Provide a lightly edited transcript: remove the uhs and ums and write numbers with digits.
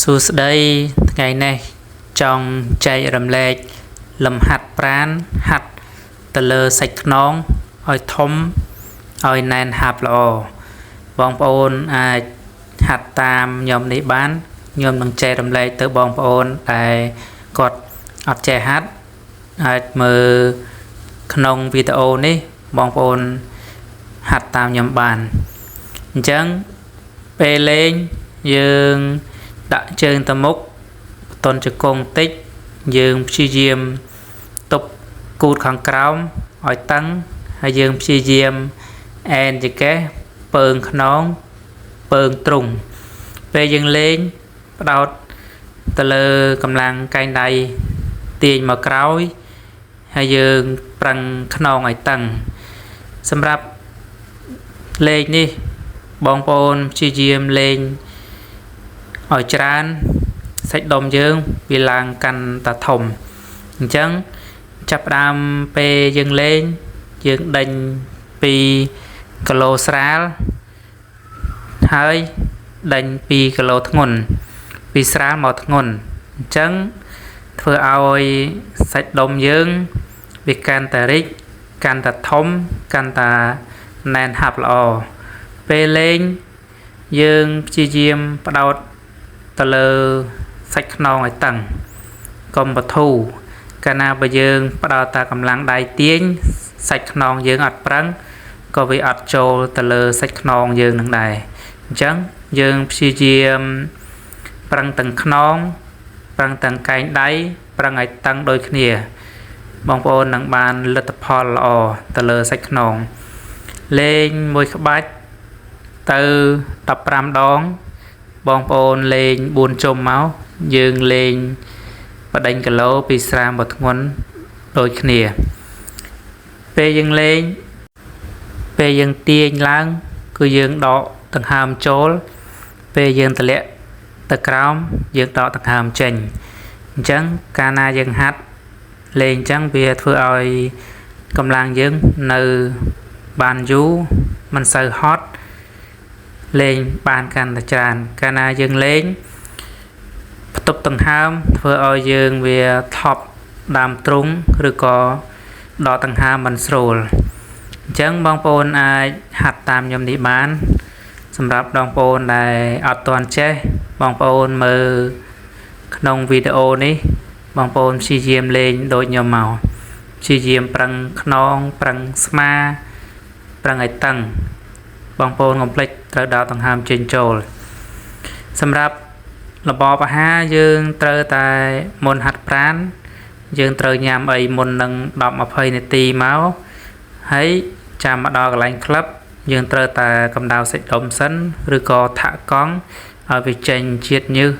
សួស្តីថ្ងៃនេះចង់ចែករំលែកលំហាត់ប្រាណហាត់ទៅលើសាច់ខ្នងឲ្យធំឲ្យណែនហាប់ល្អបងប្អូនអាចហាត់តាមខ្ញុំនេះបានខ្ញុំនឹងចែករំលែកទៅបងប្អូនតែគាត់អត់ចេះហាត់អាចមើលក្នុងវីដេអូនេះបងប្អូនហាត់តាមខ្ញុំបានអញ្ចឹងពេលលេងយើងដាក់ជើងទៅមុខបន្ទាន់ជង្គង់តិចយើងព្យាយាមទប់គូតខាងក្រោមឲ្យតឹងហើយយើងព្យាយាមអែនចង្កេះពើងខ្នងពើងទ្រុងពេលយើងលេងផ្ដោតទៅលើកម្លាំងកែងដៃទាញមកក្រោយហើយយើងប្រឹងខ្នងឲ្យតឹងសម្រាប់លេងនេះបងប្អូនព្យាយាមលេងឲ្យច្រើនសាច់ដុំយើងវាឡើងកាន់តែធំអញ្ចឹងចាប់ផ្ដើមពេលយើងលេងយើងដេញពីគីឡូស្រាលហើយដេញពីគីឡូធ្ងន់ពីស្រាលមកធ្ងន់អញ្ចឹងធ្វើឲ្យសាច់ដុំយើងវាកាន់តែរីកកាន់តែធំកាន់តែណែនហាប់ល្អពេលលេងយើងព្យាយាមផ្ដោតទៅលើសាច់ខ្នងឲ្យតឹងកុំបធូរកាលណាបើយើងផ្ដោតតែកម្លាំងដៃទាញសាច់ខ្នងយើងអត់ប្រឹងក៏វាអត់ចូលទៅលើសាច់ខ្នងយើងនឹងដែរអញ្ចឹងយើងព្យាយាមប្រឹងទាំងខ្នងប្រឹងទាំងកែងដៃប្រឹងឲ្យតឹងដូចគ្នាបងប្អូននឹងបានលទ្ធផលល្អទៅលើសាច់ខ្នងលេងមួយក្បាច់ទៅ15ដងបងប្អូនលេង4ជុំមកយើងលេងបដិញគីឡូពីស្រាលមកធ្ងន់ដូចគ្នាពេលយើងលេងពេលយើងទាញឡើងគឺយើងដកដង្ហើមចូលពេលយើងទម្លាក់ទៅក្រោមយើងដកដង្ហើមចេញអញ្ចឹងកាលណាយើងហាត់លេងអញ្ចឹងវាធ្វើឲ្យកម្លាំងយើងនៅបានយូរមិនសូវហត់លេងបានកាន់តែច្រើនកាលណាយើងលេងផ្ទប់ដង្ហើមធ្វើឲ្យយើងវាថប់ដើមទ្រុងឬក៏ដកដង្ហើមមិនស្រួលអញ្ចឹងបងប្អូនអាចហាត់តាមខ្ញុំនេះបានសម្រាប់បងប្អូនដែលអត់ទាន់ចេះបងប្អូនមើលក្នុងវីដេអូនេះបងប្អូនព្យាយាមលេងដូចខ្ញុំមកព្យាយាមប្រឹងខ្នងប្រឹងស្មាប្រឹងឲ្យតឹងបងប្អូនកុំភ្លេចត្រូវដកដង្ហើមចេញចូលសម្រាប់របបអាហារយើងត្រូវតែមុនហាត់ប្រាណយើងត្រូវញ៉ាំអីមុននឹង10-20នាទីមកហើយចាំមកដល់កន្លែងក្លឹបយើងត្រូវតែកម្ដៅសាច់ដុំសិនឬក៏ថាក់កង់ឲ្យវាចេញជាតិញើស